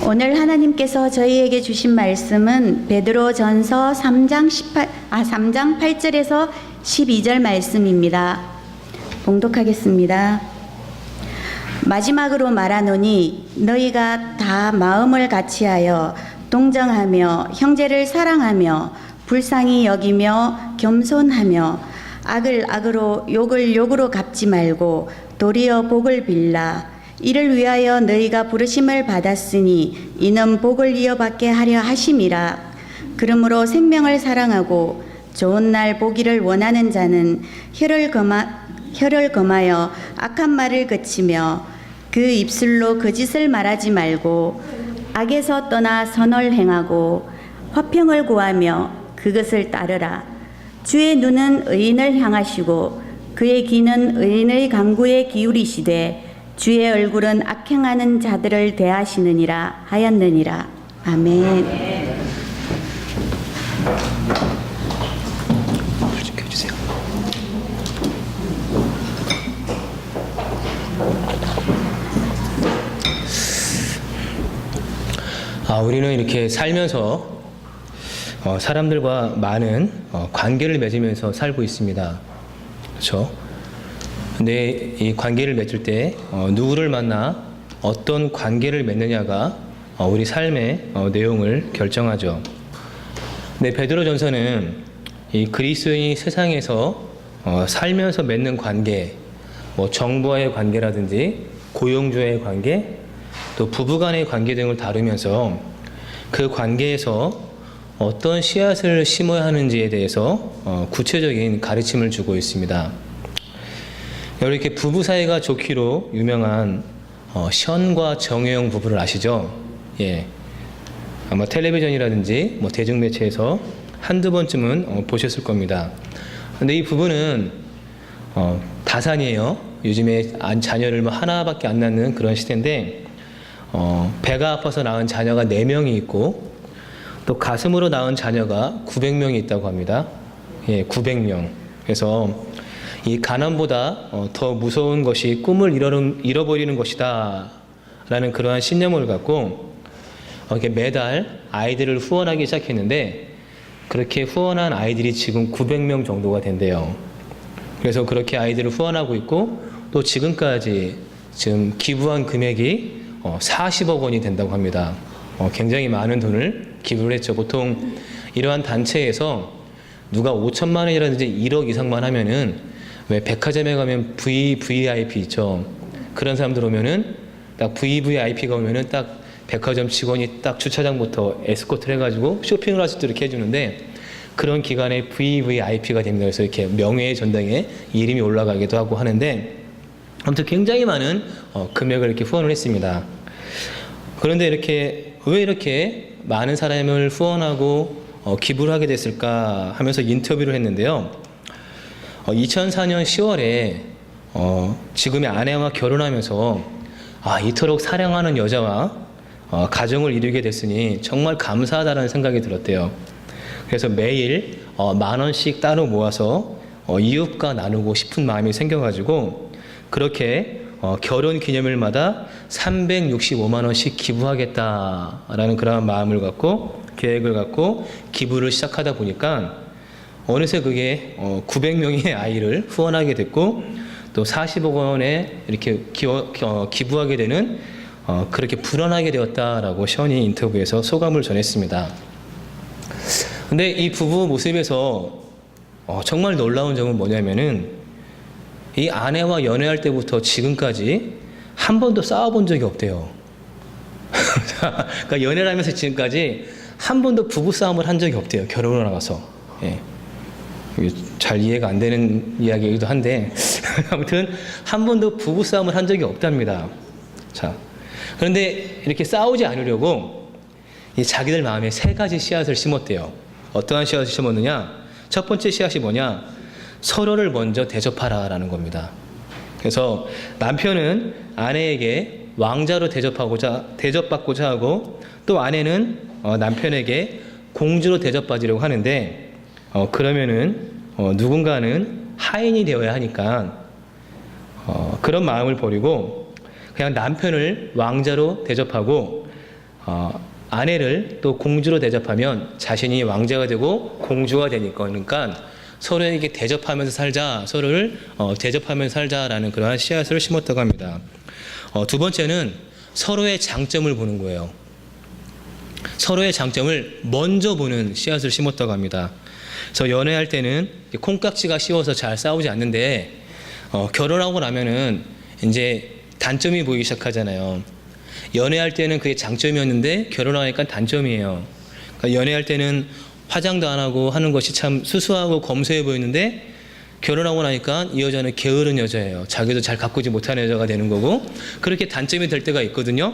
오늘 하나님께서 저희에게 주신 말씀은 베드로전서 3장 8절에서 12절 말씀입니다. 봉독하겠습니다. 마지막으로 말하노니 너희가 다 마음을 같이하여 동정하며 형제를 사랑하며 불쌍히 여기며 겸손하며 악을 악으로 욕을 욕으로 갚지 말고 도리어 복을 빌라. 이를 위하여 너희가 부르심을 받았으니 이는 복을 이어받게 하려 하심이라. 그러므로 생명을 사랑하고 좋은 날 보기를 원하는 자는 혀를 금하여 악한 말을 그치며 그 입술로 거짓을 말하지 말고 악에서 떠나 선을 행하고 화평을 구하며 그것을 따르라. 주의 눈은 의인을 향하시고 그의 귀는 의인의 간구에 기울이시되 주의 얼굴은 악행하는 자들을 대하시느니라 하였느니라. 아멘. 우리는 이렇게 살면서 사람들과 많은 관계를 맺으면서 살고 있습니다. 그렇죠? 근데 이 관계를 맺을 때 누구를 만나 어떤 관계를 맺느냐가 우리 삶의 내용을 결정하죠. 근데 베드로전서는 이 그리스도인이 세상에서 살면서 맺는 관계, 뭐 정부와의 관계라든지 고용주와의 관계, 또 부부간의 관계 등을 다루면서 그 관계에서 어떤 씨앗을 심어야 하는지에 대해서 구체적인 가르침을 주고 있습니다. 이렇게 부부 사이가 좋기로 유명한 션과 정혜영 부부를 아시죠? 예, 아마 텔레비전이라든지 뭐 대중매체에서 한두 번쯤은 보셨을 겁니다. 근데 이 부부는 다산이에요. 요즘에 자녀를 뭐 하나밖에 안 낳는 그런 시대인데 배가 아파서 낳은 자녀가 4명이 있고 또 가슴으로 낳은 자녀가 900명이 있다고 합니다. 예, 900명. 그래서 이 가난보다 더 무서운 것이 꿈을 잃어버리는 것이다 라는 그러한 신념을 갖고 이렇게 매달 아이들을 후원하기 시작했는데 그렇게 후원한 아이들이 지금 900명 정도가 된대요. 그래서 그렇게 아이들을 후원하고 있고 또 지금까지 지금 기부한 금액이 40억 원이 된다고 합니다. 굉장히 많은 돈을 기부를 했죠. 보통 이러한 단체에서 누가 5천만 원이라든지 1억 이상만 하면은 왜 백화점에 가면 VVIP 있죠. 그런 사람들 오면은 딱 VVIP가 오면은 딱 백화점 직원이 딱 주차장부터 에스코트를 해가지고 쇼핑을 할 수 있도록 이렇게 해주는데 그런 기간에 VVIP가 됩니다. 그래서 이렇게 명예의 전당에 이름이 올라가기도 하고 하는데 아무튼 굉장히 많은 금액을 이렇게 후원을 했습니다. 그런데 왜 이렇게 많은 사람을 후원하고 기부를 하게 됐을까 하면서 인터뷰를 했는데요. 2004년 10월에 지금의 아내와 결혼하면서 이토록 사랑하는 여자와 가정을 이루게 됐으니 정말 감사하다는 생각이 들었대요. 그래서 매일 10,000원씩 따로 모아서 이웃과 나누고 싶은 마음이 생겨가지고 그렇게 결혼 기념일마다 365만 원씩 기부하겠다라는 그런 마음을 갖고 계획을 갖고 기부를 시작하다 보니까 어느새 그게 900명의 아이를 후원하게 됐고 또 40억 원에 이렇게 기부하게 되는 그렇게 불어나게 되었다라고 션이 인터뷰에서 소감을 전했습니다. 근데 이 부부 모습에서 정말 놀라운 점은 뭐냐면은 이 아내와 연애할 때부터 지금까지 한 번도 싸워본 적이 없대요. 그러니까 연애를 하면서 지금까지 한 번도 부부싸움을 한 적이 없대요. 결혼을 나가서. 예. 잘 이해가 안 되는 이야기이기도 한데 아무튼 한 번도 부부싸움을 한 적이 없답니다. 자, 그런데 이렇게 싸우지 않으려고 자기들 마음에 3가지 씨앗을 심었대요. 어떠한 씨앗을 심었느냐? 첫 번째 씨앗이 뭐냐? 서로를 먼저 대접하라 라는 겁니다. 그래서 남편은 아내에게 왕자로 대접받고자 하고 또 아내는 남편에게 공주로 대접받으려고 하는데 그러면은 누군가는 하인이 되어야 하니까 그런 마음을 버리고 그냥 남편을 왕자로 대접하고 아내를 또 공주로 대접하면 자신이 왕자가 되고 공주가 되니까, 그러니까 서로에게 대접하면서 살자, 서로를 대접하면서 살자라는 그러한 씨앗을 심었다고 합니다. 두 번째는 서로의 장점을 보는 거예요. 서로의 장점을 먼저 보는 씨앗을 심었다고 합니다. 그래서 연애할 때는 콩깍지가 씌워서 잘 싸우지 않는데 결혼하고 나면은 이제 단점이 보이기 시작하잖아요. 연애할 때는 그게 장점이었는데 결혼하니까 단점이에요. 그러니까 연애할 때는 화장도 안 하고 하는 것이 참 수수하고 검소해 보이는데 결혼하고 나니까 이 여자는 게으른 여자예요. 자기도 잘 가꾸지 못하는 여자가 되는 거고, 그렇게 단점이 될 때가 있거든요.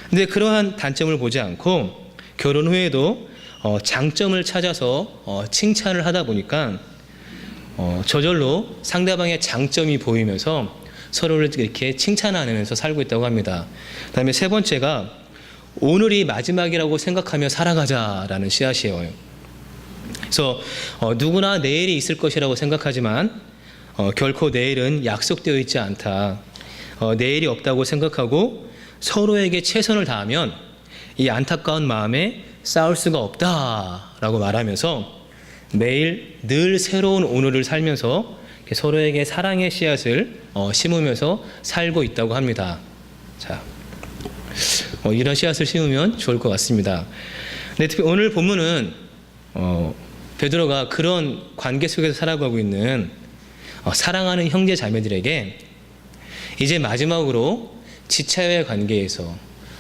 근데 그러한 단점을 보지 않고 결혼 후에도 장점을 찾아서 칭찬을 하다 보니까 저절로 상대방의 장점이 보이면서 서로를 이렇게 칭찬하면서 살고 있다고 합니다. 그다음에 세 번째가 오늘이 마지막이라고 생각하며 살아가자라는 씨앗이에요. 그래서 누구나 내일이 있을 것이라고 생각하지만 결코 내일은 약속되어 있지 않다. 내일이 없다고 생각하고 서로에게 최선을 다하면 이 안타까운 마음에 싸울 수가 없다라고 말하면서 매일 늘 새로운 오늘을 살면서 서로에게 사랑의 씨앗을 심으면서 살고 있다고 합니다. 자, 이런 씨앗을 심으면 좋을 것 같습니다. 근데 특히 오늘 본문은 베드로가 그런 관계 속에서 살아가고 있는 사랑하는 형제 자매들에게 이제 마지막으로 지체와의 관계에서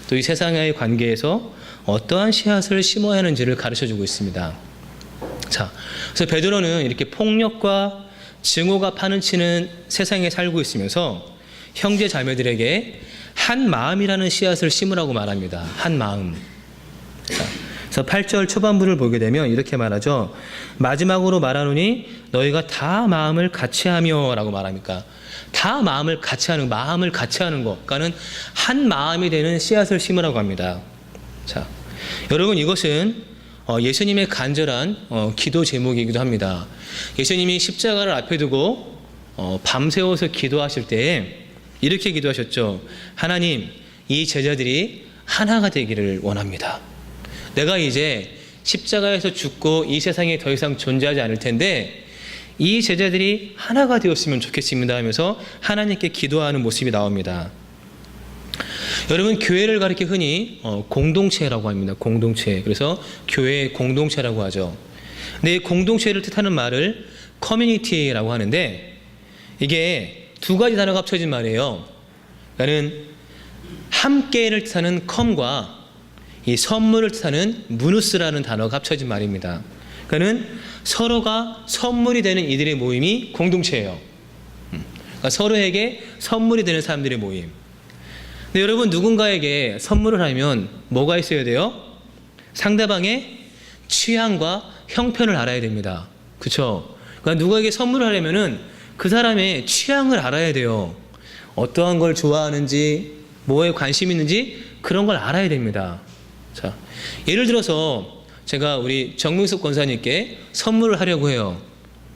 또 이 세상의 관계에서 어떠한 씨앗을 심어야 하는지를 가르쳐주고 있습니다. 자, 그래서 베드로는 이렇게 폭력과 증오가 파는치는 세상에 살고 있으면서 형제 자매들에게 한 마음이라는 씨앗을 심으라고 말합니다. 한 마음. 자, 그래서 8절 초반부를 보게 되면 이렇게 말하죠. 마지막으로 말하노니 너희가 다 마음을 같이 하며 라고 말합니까? 다 마음을 같이 하는, 마음을 같이 하는 것. 그러니까는 한 마음이 되는 씨앗을 심으라고 합니다. 자, 여러분 이것은 예수님의 간절한 기도 제목이기도 합니다. 예수님이 십자가를 앞에 두고 밤새워서 기도하실 때에 이렇게 기도하셨죠. 하나님, 이 제자들이 하나가 되기를 원합니다. 내가 이제 십자가에서 죽고 이 세상에 더 이상 존재하지 않을 텐데 이 제자들이 하나가 되었으면 좋겠습니다 하면서 하나님께 기도하는 모습이 나옵니다. 여러분, 교회를 가리켜 흔히 공동체라고 합니다. 공동체. 그래서 교회 공동체라고 하죠. 근데 공동체를 뜻하는 말을 커뮤니티라고 하는데 이게 두 가지 단어가 합쳐진 말이에요. 그러니까는 함께를 뜻하는 컴과 이 선물을 뜻하는 무누스라는 단어가 합쳐진 말입니다. 그러니까는 서로가 선물이 되는 이들의 모임이 공동체예요. 그러니까 서로에게 선물이 되는 사람들의 모임. 근데 여러분, 누군가에게 선물을 하면 뭐가 있어야 돼요? 상대방의 취향과 형편을 알아야 됩니다. 그렇죠? 그러니까 누구에게 선물을 하려면은 그 사람의 취향을 알아야 돼요. 어떠한 걸 좋아하는지, 뭐에 관심 있는지 그런 걸 알아야 됩니다. 자, 예를 들어서 제가 우리 정명석 권사님께 선물을 하려고 해요.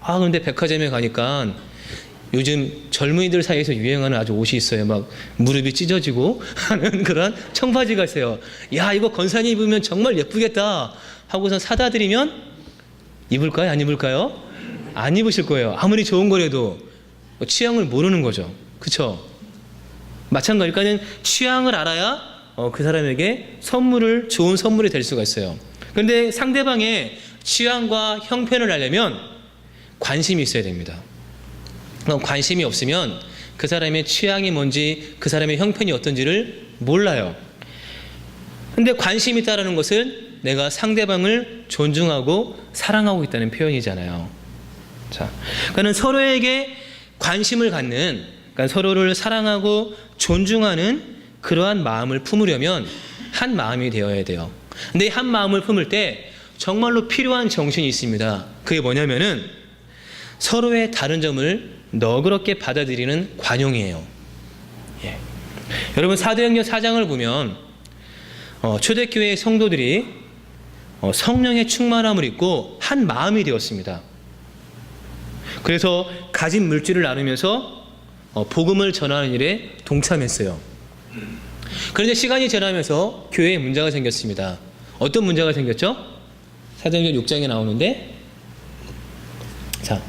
그런데 백화점에 가니까 요즘 젊은이들 사이에서 유행하는 아주 옷이 있어요. 막 무릎이 찢어지고 하는 그런 청바지가 있어요. 야, 이거 권사님 입으면 정말 예쁘겠다 하고서 사다 드리면 입을까요? 안 입을까요? 안 입으실 거예요. 아무리 좋은 거라도 취향을 모르는 거죠. 그렇죠? 마찬가지니까는 취향을 알아야 그 사람에게 좋은 선물이 될 수가 있어요. 그런데 상대방의 취향과 형편을 알려면 관심이 있어야 됩니다. 관심이 없으면 그 사람의 취향이 뭔지, 그 사람의 형편이 어떤지를 몰라요. 그런데 관심이 있다는 것은 내가 상대방을 존중하고 사랑하고 있다는 표현이잖아요. 자, 그러니까 서로에게 관심을 갖는, 그러니까 서로를 사랑하고 존중하는 그러한 마음을 품으려면 한 마음이 되어야 돼요. 근데 한 마음을 품을 때 정말로 필요한 정신이 있습니다. 그게 뭐냐면은 서로의 다른 점을 너그럽게 받아들이는 관용이에요. 예. 여러분, 사도행전 4장을 보면 초대교회의 성도들이 성령의 충만함을 입고 한 마음이 되었습니다. 그래서 가진 물질을 나누면서 복음을 전하는 일에 동참했어요. 그런데 시간이 지나면서 교회에 문제가 생겼습니다. 어떤 문제가 생겼죠? 사도행전 6장에 나오는데, 자,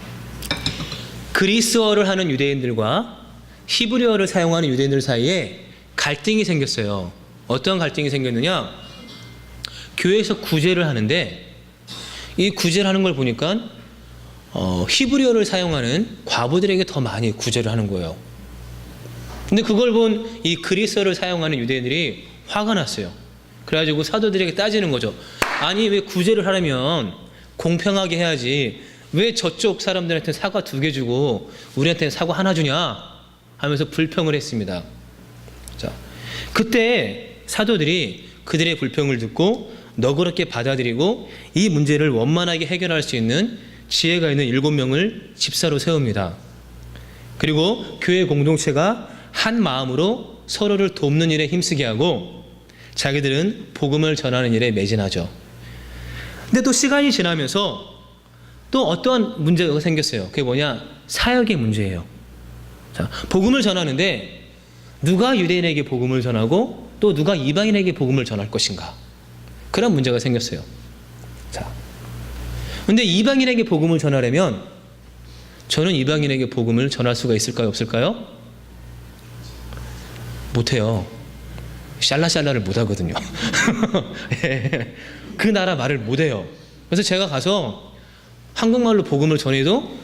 그리스어를 하는 유대인들과 히브리어를 사용하는 유대인들 사이에 갈등이 생겼어요. 어떤 갈등이 생겼느냐? 교회에서 구제를 하는데, 이 구제를 하는 걸 보니까 히브리어를 사용하는 과부들에게 더 많이 구제를 하는 거예요. 근데 그걸 본 이 그리스어를 사용하는 유대인들이 화가 났어요. 그래가지고 사도들에게 따지는 거죠. 아니, 왜 구제를 하려면 공평하게 해야지, 왜 저쪽 사람들한테 사과 2개 주고 우리한테는 사과 하나 주냐 하면서 불평을 했습니다. 자, 그때 사도들이 그들의 불평을 듣고 너그럽게 받아들이고 이 문제를 원만하게 해결할 수 있는 지혜가 있는 7명을 집사로 세웁니다. 그리고 교회 공동체가 한 마음으로 서로를 돕는 일에 힘쓰게 하고 자기들은 복음을 전하는 일에 매진하죠. 근데 또 시간이 지나면서 또 어떠한 문제가 생겼어요. 그게 뭐냐? 사역의 문제예요. 자, 복음을 전하는데 누가 유대인에게 복음을 전하고 또 누가 이방인에게 복음을 전할 것인가? 그런 문제가 생겼어요. 자, 근데 이방인에게 복음을 전하려면 저는 이방인에게 복음을 전할 수가 있을까요? 없을까요? 못해요. 샬라샬라를 못하거든요. 그 나라 말을 못해요. 그래서 제가 가서 한국말로 복음을 전해도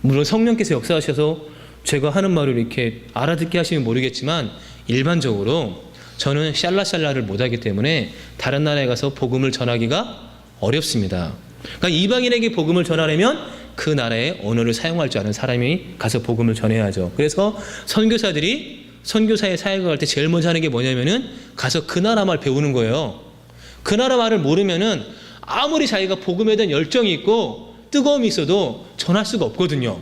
물론 성령께서 역사하셔서 제가 하는 말을 이렇게 알아듣게 하시면 모르겠지만 일반적으로 저는 샬라샬라를 못하기 때문에 다른 나라에 가서 복음을 전하기가 어렵습니다. 그러니까 이방인에게 복음을 전하려면 그 나라의 언어를 사용할 줄 아는 사람이 가서 복음을 전해야죠. 그래서 선교사들이 선교사의 사역을 할 때 제일 먼저 하는 게 뭐냐면은 가서 그 나라 말 배우는 거예요. 그 나라 말을 모르면은 아무리 자기가 복음에 대한 열정이 있고 뜨거움이 있어도 전할 수가 없거든요.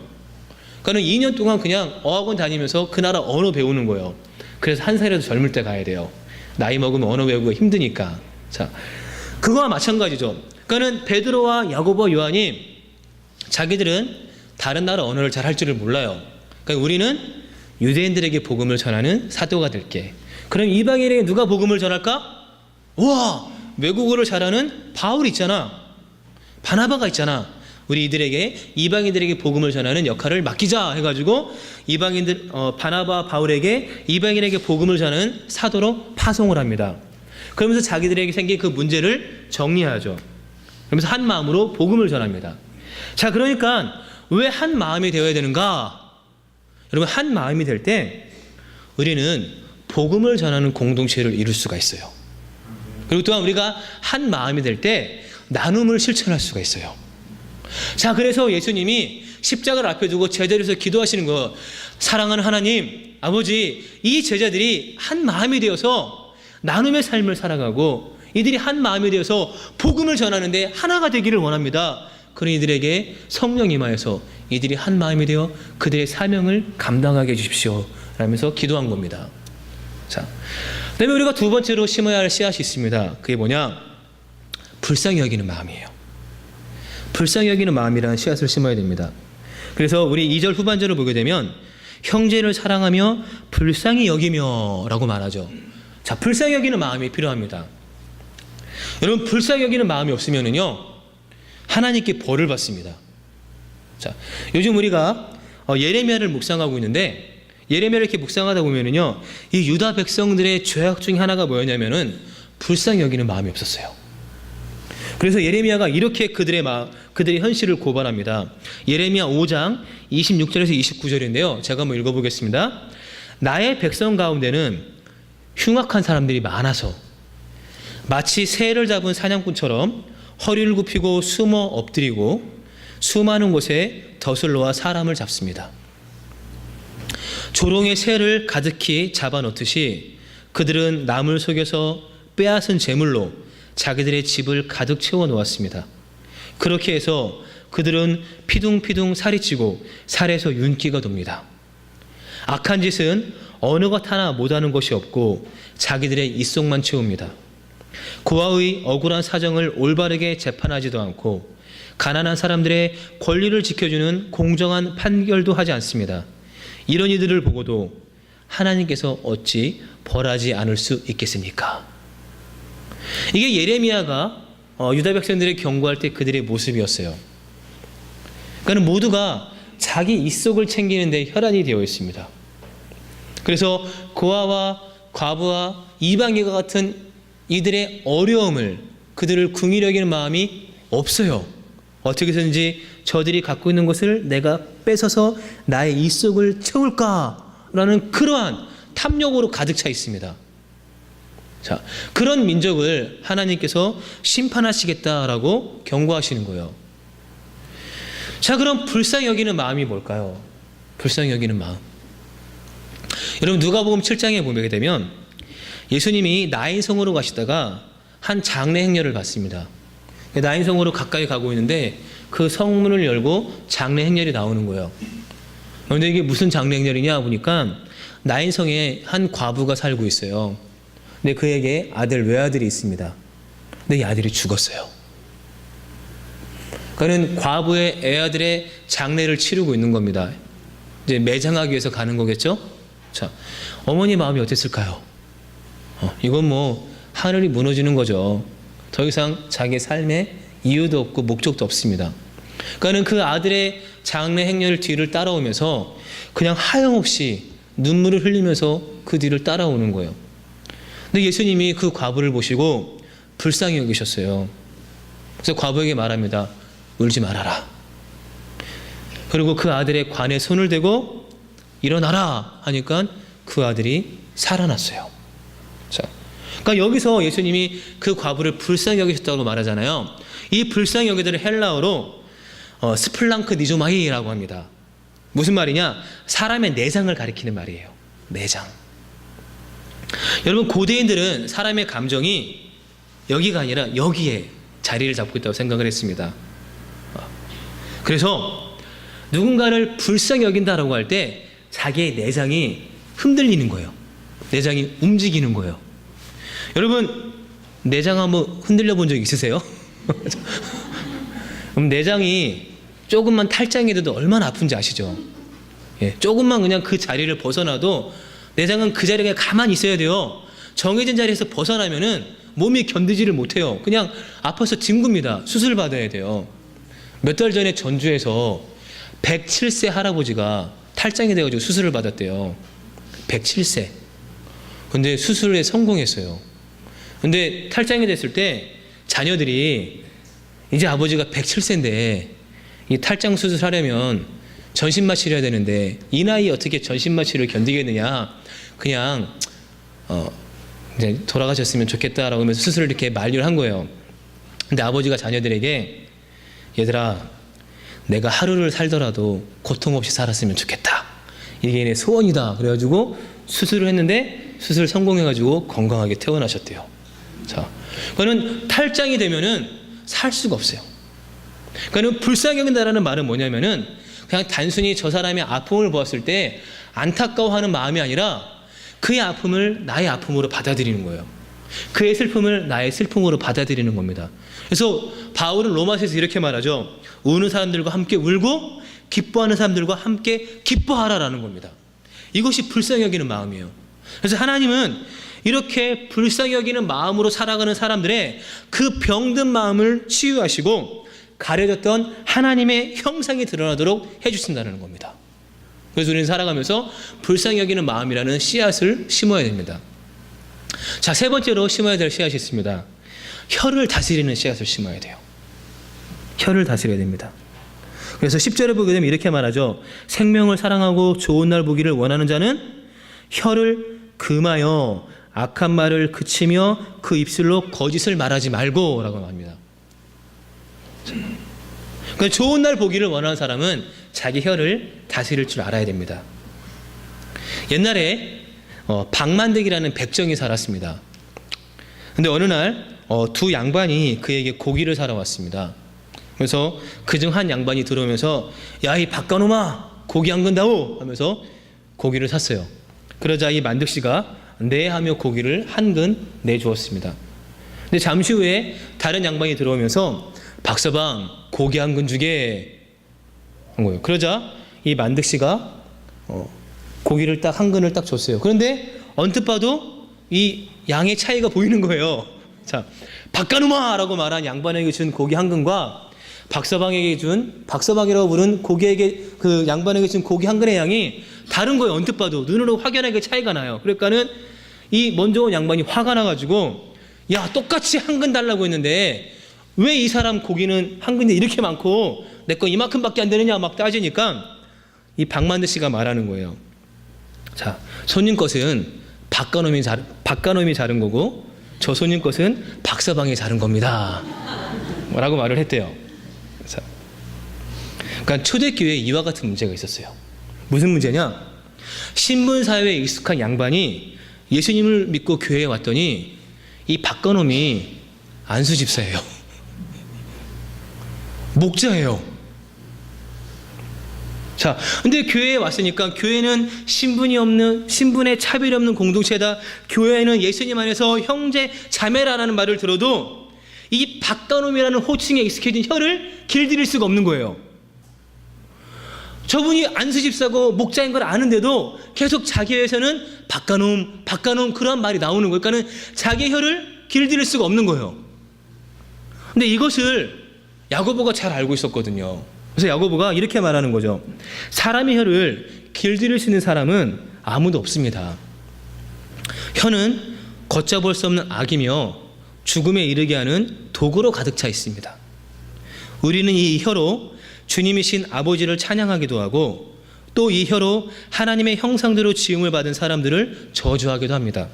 그러니까 2년 동안 그냥 어학원 다니면서 그 나라 언어 배우는 거예요. 그래서 한 살이라도 젊을 때 가야 돼요. 나이 먹으면 언어 배우기가 힘드니까. 자, 그거와 마찬가지죠. 그러니까는 베드로와 야고보, 요한이 자기들은 다른 나라 언어를 잘 할 줄을 몰라요. 그러니까 우리는 유대인들에게 복음을 전하는 사도가 될게. 그럼 이방인에게 누가 복음을 전할까? 우와, 외국어를 잘하는 바울 있잖아. 바나바가 있잖아. 우리 이방인들에게 복음을 전하는 역할을 맡기자 해가지고 바나바 바울에게 이방인에게 복음을 전하는 사도로 파송을 합니다. 그러면서 자기들에게 생긴 그 문제를 정리하죠. 그러면서 한 마음으로 복음을 전합니다. 자, 그러니까 왜 한 마음이 되어야 되는가? 여러분, 한 마음이 될 때 우리는 복음을 전하는 공동체를 이룰 수가 있어요. 그리고 또한 우리가 한 마음이 될 때 나눔을 실천할 수가 있어요. 자, 그래서 예수님이 십자가를 앞에 두고 제자리에서 기도하시는 거, 사랑하는 하나님, 아버지, 이 제자들이 한 마음이 되어서 나눔의 삶을 살아가고 이들이 한 마음이 되어서 복음을 전하는데 하나가 되기를 원합니다. 그런 이들에게 성령 임하여서 이들이 한 마음이 되어 그들의 사명을 감당하게 해주십시오 라면서 기도한 겁니다. 자, 그다음에 우리가 두 번째로 심어야 할 씨앗이 있습니다. 그게 뭐냐? 불쌍히 여기는 마음이에요. 불쌍히 여기는 마음이라는 씨앗을 심어야 됩니다. 그래서 우리 2절 후반절을 보게 되면 형제를 사랑하며 불쌍히 여기며 라고 말하죠. 자, 불쌍히 여기는 마음이 필요합니다. 여러분, 불쌍히 여기는 마음이 없으면은요 하나님께 벌을 받습니다. 자, 요즘 우리가 예레미야를 묵상하고 있는데 예레미야를 이렇게 묵상하다 보면은요 이 유다 백성들의 죄악 중에 하나가 뭐였냐면은 불쌍히 여기는 마음이 없었어요. 그래서 예레미야가 이렇게 그들의 현실을 고발합니다. 예레미야 5장 26절에서 29절인데요. 제가 한번 읽어보겠습니다. 나의 백성 가운데는 흉악한 사람들이 많아서 마치 새를 잡은 사냥꾼처럼 허리를 굽히고 숨어 엎드리고 수많은 곳에 덫을 놓아 사람을 잡습니다. 조롱의 새를 가득히 잡아놓듯이 그들은 남을 속여서 빼앗은 재물로 자기들의 집을 가득 채워 놓았습니다. 그렇게 해서 그들은 피둥피둥 살이 찌고 살에서 윤기가 돕니다. 악한 짓은 어느 것 하나 못하는 것이 없고 자기들의 입속만 채웁니다. 고아의 억울한 사정을 올바르게 재판하지도 않고 가난한 사람들의 권리를 지켜주는 공정한 판결도 하지 않습니다. 이런 이들을 보고도 하나님께서 어찌 벌하지 않을 수 있겠습니까? 이게 예레미야가 유다 백성들을 경고할 때 그들의 모습이었어요. 그러니까 모두가 자기 입속을 챙기는 데 혈안이 되어 있습니다. 그래서 고아와 과부와 이방인과 같은 이들의 어려움을, 그들을 긍휼히 여기는 마음이 없어요. 어떻게 해서든지 저들이 갖고 있는 것을 내가 뺏어서 나의 입속을 채울까라는 그러한 탐욕으로 가득 차 있습니다. 자, 그런 민족을 하나님께서 심판하시겠다라고 경고하시는 거예요. 자, 그럼 불쌍히 여기는 마음이 뭘까요? 불쌍히 여기는 마음. 여러분, 누가복음 7장에 보게 되면 예수님이 나인성으로 가시다가 한 장례 행렬을 봤습니다. 나인성으로 가까이 가고 있는데 그 성문을 열고 장례 행렬이 나오는 거예요. 그런데 이게 무슨 장례 행렬이냐 보니까 나인성에 한 과부가 살고 있어요. 근데 그에게 외아들이 있습니다. 근데 이 아들이 죽었어요. 그는 과부의 애아들의 장례를 치르고 있는 겁니다. 이제 매장하기 위해서 가는 거겠죠? 자, 어머니 마음이 어땠을까요? 이건 뭐 하늘이 무너지는 거죠. 더 이상 자기 삶에 이유도 없고 목적도 없습니다. 그러니까는 그 아들의 장례 행렬 뒤를 따라오면서 그냥 하염없이 눈물을 흘리면서 그 뒤를 따라오는 거예요. 근데 예수님이 그 과부를 보시고 불쌍히 여기셨어요. 그래서 과부에게 말합니다. 울지 말아라. 그리고 그 아들의 관에 손을 대고 일어나라 하니까 그 아들이 살아났어요. 자, 그러니까 여기서 예수님이 그 과부를 불쌍히 여기셨다고 말하잖아요. 이 불쌍히 여기들을 헬라어로 스플랑크 니조마이라고 합니다. 무슨 말이냐? 사람의 내장을 가리키는 말이에요. 내장. 여러분, 고대인들은 사람의 감정이 여기가 아니라 여기에 자리를 잡고 있다고 생각을 했습니다. 그래서 누군가를 불쌍히 여긴다라고 할 때 자기의 내장이 흔들리는 거예요. 내장이 움직이는 거예요. 여러분, 내장 한번 흔들려 본 적 있으세요? 그럼 내장이 조금만 탈장이 돼도 얼마나 아픈지 아시죠? 예, 조금만 그냥 그 자리를 벗어나도 내장은 그 자리에 가만히 있어야 돼요. 정해진 자리에서 벗어나면은 몸이 견디지를 못해요. 그냥 아파서 뒹굽니다. 수술 받아야 돼요. 몇 달 전에 전주에서 107세 할아버지가 탈장이 돼가지고 수술을 받았대요. 107세. 근데 수술에 성공했어요. 근데 탈장이 됐을 때 자녀들이 이제 아버지가 107세인데 이 탈장 수술하려면 전신마취를 해야 되는데 이 나이에 어떻게 전신마취를 견디겠느냐, 그냥 이제 돌아가셨으면 좋겠다라고 하면서 수술을 이렇게 만류를 한 거예요. 근데 아버지가 자녀들에게 얘들아, 내가 하루를 살더라도 고통 없이 살았으면 좋겠다. 이게 내 소원이다. 그래가지고 수술을 했는데 수술 성공해가지고 건강하게 퇴원하셨대요. 자, 그거는 탈장이 되면은 살 수가 없어요. 그러니까 불쌍히 여긴다라는 말은 뭐냐면은 그냥 단순히 저 사람의 아픔을 보았을 때 안타까워하는 마음이 아니라 그의 아픔을 나의 아픔으로 받아들이는 거예요. 그의 슬픔을 나의 슬픔으로 받아들이는 겁니다. 그래서 바울은 로마서에서 이렇게 말하죠. 우는 사람들과 함께 울고 기뻐하는 사람들과 함께 기뻐하라라는 겁니다. 이것이 불쌍히 여기는 마음이에요. 그래서 하나님은 이렇게 불쌍히 여기는 마음으로 살아가는 사람들의 그 병든 마음을 치유하시고 가려졌던 하나님의 형상이 드러나도록 해주신다는 겁니다. 그래서 우리는 살아가면서 불쌍히 여기는 마음이라는 씨앗을 심어야 됩니다. 자, 세 번째로 심어야 될 씨앗이 있습니다. 혀를 다스리는 씨앗을 심어야 돼요. 혀를 다스려야 됩니다. 그래서 10절에 보게 되면 이렇게 말하죠. 생명을 사랑하고 좋은 날 보기를 원하는 자는 혀를 금하여 악한 말을 그치며 그 입술로 거짓을 말하지 말고 라고 합니다. 그러니까 좋은 날 보기를 원하는 사람은 자기 혀를 다스릴 줄 알아야 됩니다. 옛날에 박만득이라는 백정이 살았습니다. 근데 어느 날 두 양반이 그에게 고기를 사러 왔습니다. 그래서 그중 한 양반이 들어오면서 야, 이 박가놈아, 고기 한 근다오 하면서 고기를 샀어요. 그러자 이 만득씨가 네 하며 고기를 한 근 내주었습니다. 근데 잠시 후에 다른 양반이 들어오면서 박서방, 고기 한 근 주게 한 거예요. 그러자 이 만득씨가 고기를 딱 한 근을 딱 줬어요. 그런데 언뜻 봐도 이 양의 차이가 보이는 거예요. 자, 박가누마라고 말한 양반에게 준 고기 한 근과 박서방이라고 부른 고기에게 그 양반에게 준 고기 한 근의 양이 다른 거예요. 언뜻 봐도 눈으로 확연하게 차이가 나요. 그러니까는 이 먼저 온 양반이 화가 나가지고 야, 똑같이 한 근 달라고 했는데 왜 이 사람 고기는 한 근이 이렇게 많고 내 거 이만큼밖에 안 되느냐 막 따지니까 이 박만드 씨가 말하는 거예요. 자, 손님 것은 박가놈이 자른 거고 저 손님 것은 박서방이 자른 겁니다. 라고 말을 했대요. 자, 그러니까 초대교회에 이와 같은 문제가 있었어요. 무슨 문제냐? 신분사회에 익숙한 양반이 예수님을 믿고 교회에 왔더니 이 박가놈이 안수집사예요. 목자예요. 자, 근데 교회에 왔으니까 교회는 신분에 차별이 없는 공동체다. 교회는 예수님 안에서 형제 자매라는 말을 들어도 이 박가놈이라는 호칭에 익숙해진 혀를 길들일 수가 없는 거예요. 저분이 안수집사고 목자인 걸 아는데도 계속 자기 혀에서는 박가놈 그런 말이 나오는 거예요. 그러니까는 자기 혀를 길들일 수가 없는 거예요. 근데 이것을 야고보가 잘 알고 있었거든요. 그래서 야고보가 이렇게 말하는 거죠. 사람의 혀를 길들일 수 있는 사람은 아무도 없습니다. 혀는 걷잡을 수 없는 악이며 죽음에 이르게 하는 도구로 가득 차 있습니다. 우리는 이 혀로 주님이신 아버지를 찬양하기도 하고 또 이 혀로 하나님의 형상대로 지음을 받은 사람들을 저주하기도 합니다.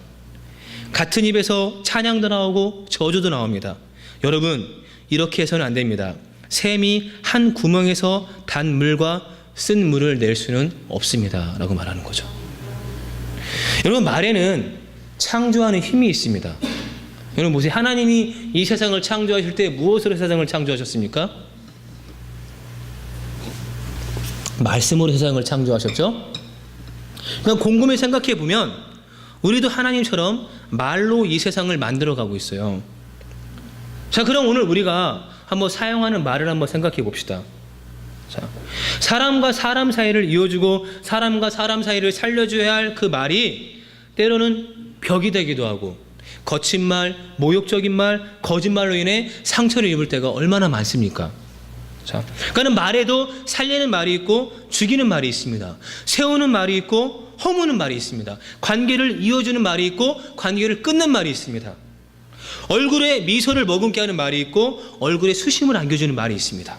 같은 입에서 찬양도 나오고 저주도 나옵니다. 여러분, 이렇게 해서는 안 됩니다. 샘이 한 구멍에서 단 물과 쓴 물을 낼 수는 없습니다. 라고 말하는 거죠. 여러분, 말에는 창조하는 힘이 있습니다. 여러분 보세요. 하나님이 이 세상을 창조하실 때 무엇으로 세상을 창조하셨습니까? 말씀으로 세상을 창조하셨죠? 그러니까 곰곰이 생각해 보면 우리도 하나님처럼 말로 이 세상을 만들어가고 있어요. 자, 그럼 오늘 우리가 한번 사용하는 말을 한번 생각해 봅시다. 자, 사람과 사람 사이를 이어주고 사람과 사람 사이를 살려줘야 할 그 말이 때로는 벽이 되기도 하고 거친 말, 모욕적인 말, 거짓말로 인해 상처를 입을 때가 얼마나 많습니까? 자, 그러니까 말에도 살리는 말이 있고 죽이는 말이 있습니다. 세우는 말이 있고 허무는 말이 있습니다. 관계를 이어주는 말이 있고 관계를 끊는 말이 있습니다. 얼굴에 미소를 머금게 하는 말이 있고 얼굴에 수심을 안겨주는 말이 있습니다.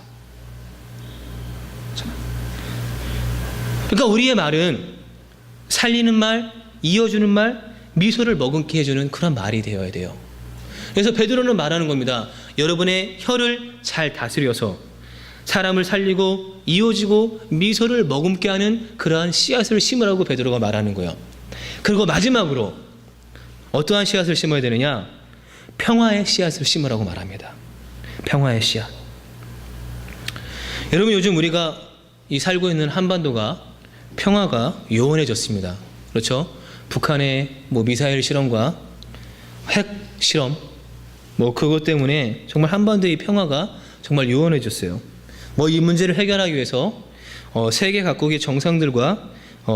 그러니까 우리의 말은 살리는 말, 이어주는 말, 미소를 머금게 해주는 그런 말이 되어야 돼요. 그래서 베드로는 말하는 겁니다. 여러분의 혀를 잘 다스려서 사람을 살리고 이어주고 미소를 머금게 하는 그러한 씨앗을 심으라고 베드로가 말하는 거예요. 그리고 마지막으로 어떠한 씨앗을 심어야 되느냐? 평화의 씨앗을 심으라고 말합니다. 평화의 씨앗. 여러분, 요즘 우리가 살고 있는 한반도가 평화가 요원해졌습니다. 그렇죠? 북한의 미사일 실험과 핵 실험, 그것 때문에 정말 한반도의 평화가 정말 요원해졌어요. 이 문제를 해결하기 위해서 세계 각국의 정상들과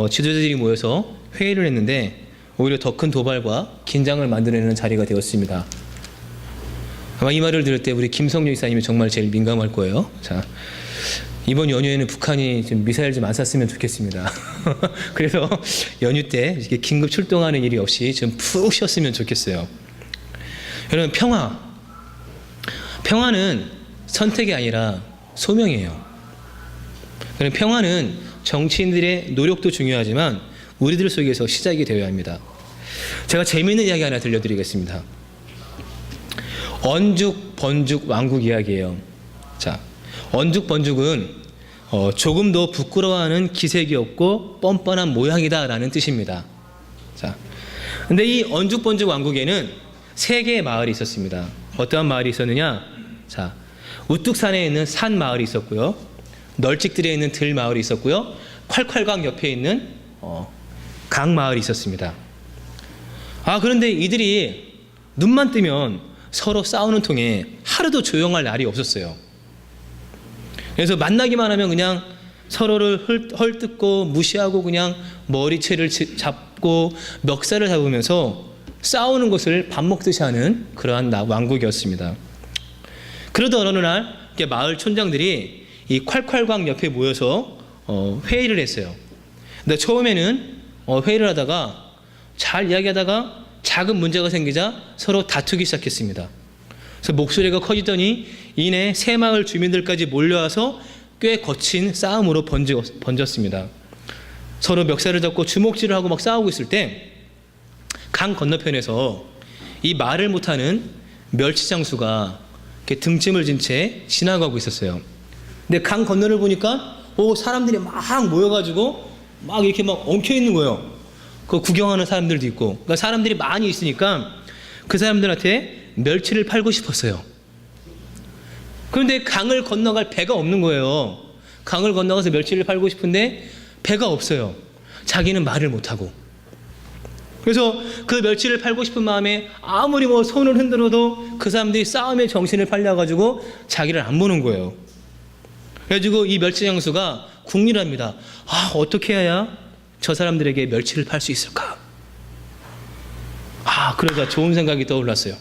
지도자들이 모여서 회의를 했는데 오히려 더 큰 도발과 긴장을 만들어내는 자리가 되었습니다. 아마 이 말을 들을 때 우리 김성료 이사님이 정말 제일 민감할 거예요. 자, 이번 연휴에는 북한이 좀 미사일 좀 안 쐈으면 좋겠습니다. 그래서 연휴 때 이렇게 긴급 출동하는 일이 없이 좀 푹 쉬었으면 좋겠어요. 여러분, 평화는 선택이 아니라 소명이에요. 그럼 평화는 정치인들의 노력도 중요하지만 우리들 속에서 시작이 되어야 합니다. 제가 재미있는 이야기 하나 들려드리겠습니다. 언죽, 번죽, 왕국 이야기예요. 자, 언죽, 번죽은 조금도 부끄러워하는 기색이 없고 뻔뻔한 모양이다라는 뜻입니다. 자, 근데 이 언죽, 번죽 왕국에는 3개의 마을이 있었습니다. 어떠한 마을이 있었느냐? 자, 우뚝산에 있는 산 마을이 있었고요. 널찍들에 있는 들 마을이 있었고요. 콸콸강 옆에 있는 강 마을이 있었습니다. 그런데 이들이 눈만 뜨면 서로 싸우는 통에 하루도 조용할 날이 없었어요. 그래서 만나기만 하면 그냥 서로를 헐뜯고 무시하고 그냥 머리채를 잡고 멱살을 잡으면서 싸우는 것을 밥 먹듯이 하는 그러한 왕국이었습니다. 그러던 어느 날 마을 촌장들이 이 콸콸광 옆에 모여서 회의를 했어요. 근데 처음에는 회의를 하다가 잘 이야기하다가 작은 문제가 생기자 서로 다투기 시작했습니다. 그래서 목소리가 커지더니 이내 새 마을 주민들까지 몰려와서 꽤 거친 싸움으로 번졌습니다. 서로 멱살을 잡고 주먹질을 하고 막 싸우고 있을 때 강 건너편에서 이 말을 못하는 멸치장수가 이렇게 등짐을 진 채 지나가고 있었어요. 근데 강 건너를 보니까 사람들이 막 모여가지고 막 이렇게 막 엉켜 있는 거예요. 그 구경하는 사람들도 있고, 그러니까 사람들이 많이 있으니까 그 사람들한테 멸치를 팔고 싶었어요. 그런데 강을 건너갈 배가 없는 거예요. 강을 건너가서 멸치를 팔고 싶은데 배가 없어요. 자기는 말을 못하고. 그래서 그 멸치를 팔고 싶은 마음에 아무리 손을 흔들어도 그 사람들이 싸움에 정신을 팔려가지고 자기를 안 보는 거예요. 그래가지고 이 멸치 장수가 궁리를 합니다. 어떻게 해야 저 사람들에게 멸치를 팔 수 있을까? 그러자 좋은 생각이 떠올랐어요.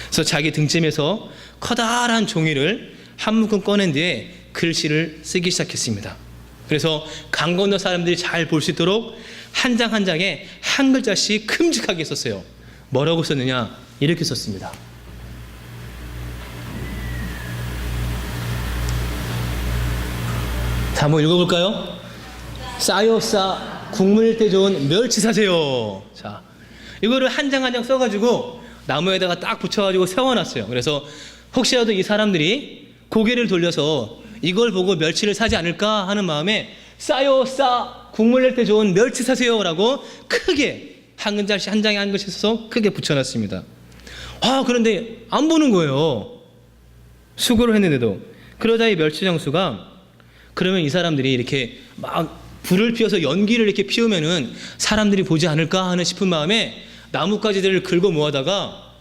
그래서 자기 등짐에서 커다란 종이를 한 묶음 꺼낸 뒤에 글씨를 쓰기 시작했습니다. 그래서 강 건너 사람들이 잘 볼 수 있도록 한 장 한 장에 한 글자씩 큼직하게 썼어요. 뭐라고 썼느냐? 이렇게 썼습니다. 자, 한번 읽어볼까요? 싸요 싸 국물 때 좋은 멸치 사세요. 자, 이거를 한 장 한 장 써가지고 나무에다가 딱 붙여가지고 세워놨어요. 그래서 혹시라도 이 사람들이 고개를 돌려서 이걸 보고 멸치를 사지 않을까 하는 마음에 싸요 싸 국물 낼 때 좋은 멸치 사세요 라고 크게 한 글자씩 한 장에 한 글씩 써서 크게 붙여놨습니다. 그런데 안 보는 거예요. 수고를 했는데도. 그러자 이 멸치 장수가 그러면 이 사람들이 이렇게 막 불을 피워서 연기를 이렇게 피우면은 사람들이 보지 않을까 하는 싶은 마음에 나뭇가지들을 긁어 모아다가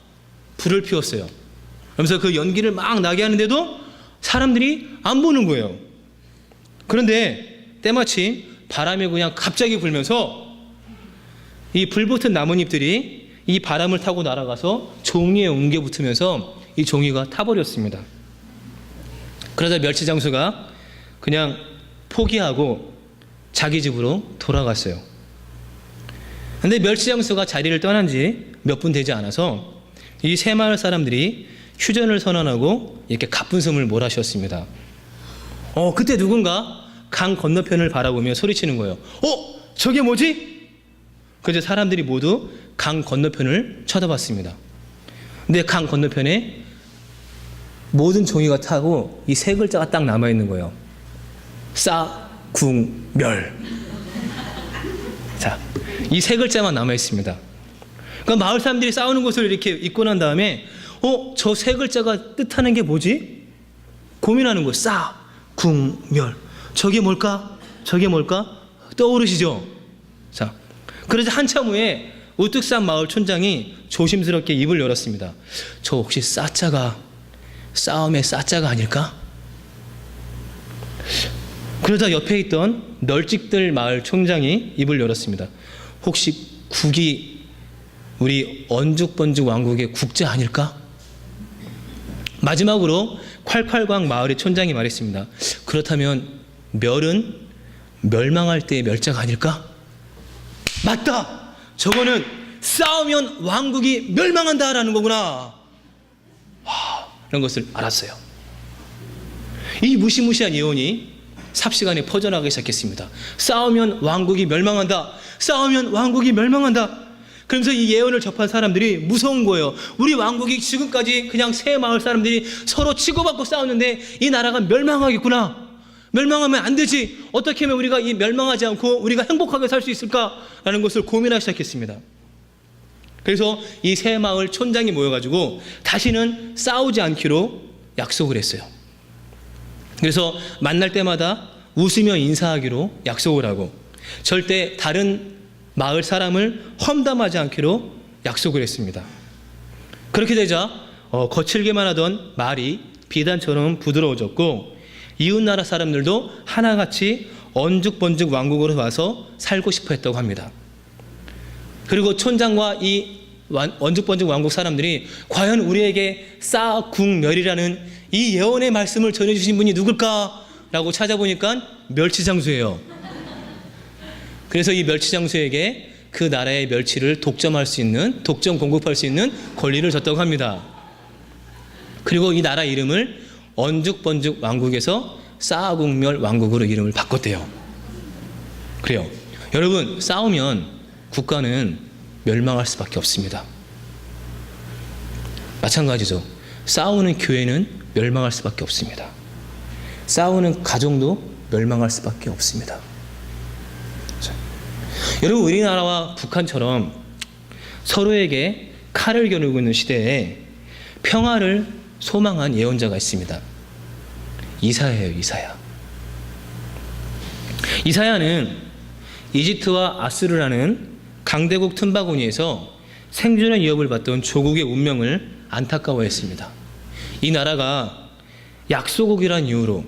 불을 피웠어요. 그러면서 그 연기를 막 나게 하는데도 사람들이 안 보는 거예요. 그런데 때마침 바람이 그냥 갑자기 불면서 이 불붙은 나뭇잎들이 이 바람을 타고 날아가서 종이에 옮겨 붙으면서 이 종이가 타버렸습니다. 그러다 멸치 장수가 그냥 포기하고 자기 집으로 돌아갔어요. 근데 멸치 장수가 자리를 떠난 지 몇 분 되지 않아서 이 새 마을 사람들이 휴전을 선언하고 이렇게 가쁜 숨을 몰아쉬었습니다. 그때 누군가 강 건너편을 바라보며 소리치는 거예요. 저게 뭐지? 그래서 사람들이 모두 강 건너편을 쳐다봤습니다. 근데 강 건너편에 모든 종이가 타고 이 세 글자가 딱 남아있는 거예요. 싸, 궁, 멸. 자, 이 세 글자만 남아있습니다. 그러니까 마을 사람들이 싸우는 것을 이렇게 읽고 난 다음에 저 세 글자가 뜻하는 게 뭐지? 고민하는 거예요. 싸, 궁, 멸. 저게 뭘까? 저게 뭘까? 떠오르시죠? 자, 그래서 한참 후에 우뚝 산 마을 촌장이 조심스럽게 입을 열었습니다. 저 혹시 싸자가 싸움의 싸자가 아닐까? 그러자 옆에 있던 널찍들 마을 총장이 입을 열었습니다. 혹시 국이 우리 언죽번죽 왕국의 국자 아닐까? 마지막으로 콸콸광 마을의 촌장이 말했습니다. 그렇다면 멸은 멸망할 때의 멸자가 아닐까? 맞다! 저거는 싸우면 왕국이 멸망한다라는 거구나. 이런 것을 알았어요. 이 무시무시한 예언이 삽시간에 퍼져나가기 시작했습니다. 싸우면 왕국이 멸망한다. 싸우면 왕국이 멸망한다. 그러면서 이 예언을 접한 사람들이 무서운 거예요. 우리 왕국이 지금까지 그냥 새 마을 사람들이 서로 치고받고 싸웠는데 이 나라가 멸망하겠구나. 멸망하면 안 되지. 어떻게 하면 우리가 이 멸망하지 않고 우리가 행복하게 살 수 있을까라는 것을 고민하기 시작했습니다. 그래서 이 새 마을 촌장이 모여가지고 다시는 싸우지 않기로 약속을 했어요. 그래서 만날 때마다 웃으며 인사하기로 약속을 하고 절대 다른 마을 사람을 험담하지 않기로 약속을 했습니다. 그렇게 되자 거칠게만 하던 말이 비단처럼 부드러워졌고 이웃나라 사람들도 하나같이 언죽번죽 왕국으로 와서 살고 싶어 했다고 합니다. 그리고 촌장과 이 언죽번죽 왕국 사람들이 과연 우리에게 싸국멸이라는 이 예언의 말씀을 전해주신 분이 누굴까? 라고 찾아보니까 멸치장수예요. 그래서 이 멸치장수에게 그 나라의 멸치를 독점 공급할 수 있는 권리를 줬다고 합니다. 그리고 이 나라 이름을 언죽번죽 왕국에서 싸국멸 왕국으로 이름을 바꿨대요. 그래요. 여러분, 싸우면 국가는 멸망할 수밖에 없습니다. 마찬가지죠. 싸우는 교회는 멸망할 수밖에 없습니다. 싸우는 가정도 멸망할 수밖에 없습니다. 자, 여러분, 우리나라와 북한처럼 서로에게 칼을 겨누고 있는 시대에 평화를 소망한 예언자가 있습니다. 이사야예요, 이사야. 이사야는 이집트와 아수르라는 강대국 틈바구니에서 생존의 위협을 받던 조국의 운명을 안타까워했습니다. 이 나라가 약소국이란 이유로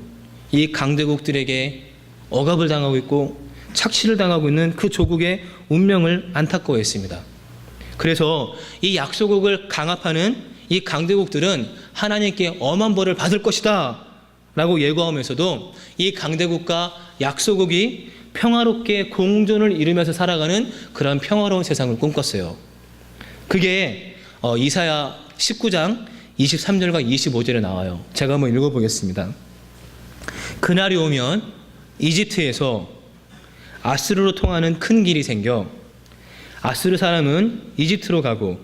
이 강대국들에게 억압을 당하고 있고 착취를 당하고 있는 그 조국의 운명을 안타까워했습니다. 그래서 이 약소국을 강압하는 이 강대국들은 하나님께 엄한 벌을 받을 것이다 라고 예고하면서도 이 강대국과 약소국이 평화롭게 공존을 이루면서 살아가는 그런 평화로운 세상을 꿈꿨어요. 그게 이사야 19장 23절과 25절에 나와요. 제가 한번 읽어보겠습니다. 그날이 오면 이집트에서 아수르로 통하는 큰 길이 생겨 아수르 사람은 이집트로 가고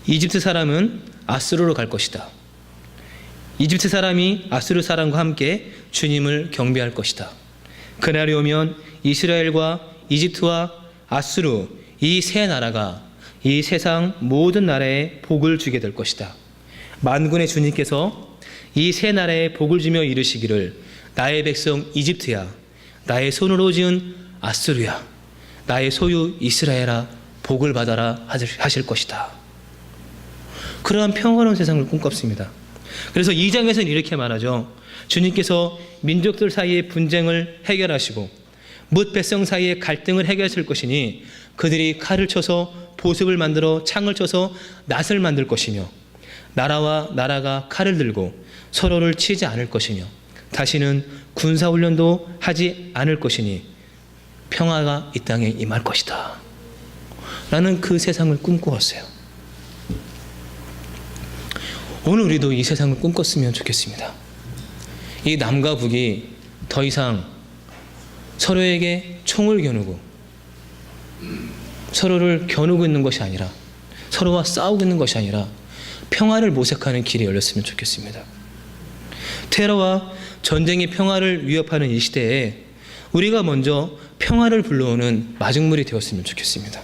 이집트 사람은 아수르로 갈 것이다. 이집트 사람이 아수르 사람과 함께 주님을 경배할 것이다. 그날이 오면 이스라엘과 이집트와 아수르 이 세 나라가 이 세상 모든 나라에 복을 주게 될 것이다. 만군의 주님께서 이 세 나라에 복을 주며 이르시기를 나의 백성 이집트야, 나의 손으로 지은 아수르야, 나의 소유 이스라엘아, 복을 받아라 하실 것이다. 그러한 평화로운 세상을 꿈꿨습니다. 그래서 2장에서는 이렇게 말하죠. 주님께서 민족들 사이의 분쟁을 해결하시고 뭇 백성 사이의 갈등을 해결하실 것이니 그들이 칼을 쳐서 보습을 만들어 창을 쳐서 낫을 만들 것이며 나라와 나라가 칼을 들고 서로를 치지 않을 것이며 다시는 군사훈련도 하지 않을 것이니 평화가 이 땅에 임할 것이다 라는 그 세상을 꿈꾸었어요. 오늘 우리도 이 세상을 꿈꿨으면 좋겠습니다. 이 남과 북이 더 이상 서로에게 총을 겨누고 서로를 겨누고 있는 것이 아니라 서로와 싸우고 있는 것이 아니라 평화를 모색하는 길이 열렸으면 좋겠습니다. 테러와 전쟁이 평화를 위협하는 이 시대에 우리가 먼저 평화를 불러오는 마중물이 되었으면 좋겠습니다.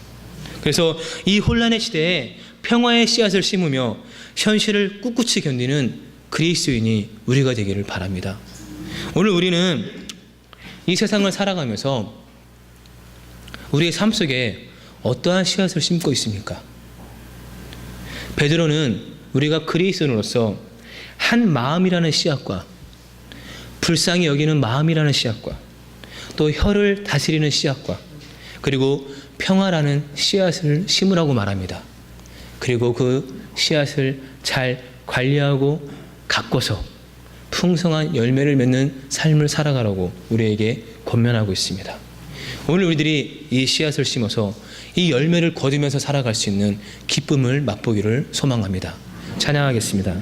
그래서 이 혼란의 시대에 평화의 씨앗을 심으며 현실을 꿋꿋이 견디는 그리스도인이 우리가 되기를 바랍니다. 오늘 우리는 이 세상을 살아가면서 우리의 삶 속에 어떠한 씨앗을 심고 있습니까? 베드로는 우리가 그리스도인으로서 한 마음이라는 씨앗과 불쌍히 여기는 마음이라는 씨앗과 또 혀를 다스리는 씨앗과 그리고 평화라는 씨앗을 심으라고 말합니다. 그리고 그 씨앗을 잘 관리하고 가꿔서 풍성한 열매를 맺는 삶을 살아가라고 우리에게 권면하고 있습니다. 오늘 우리들이 이 씨앗을 심어서 이 열매를 거두면서 살아갈 수 있는 기쁨을 맛보기를 소망합니다. 찬양하겠습니다.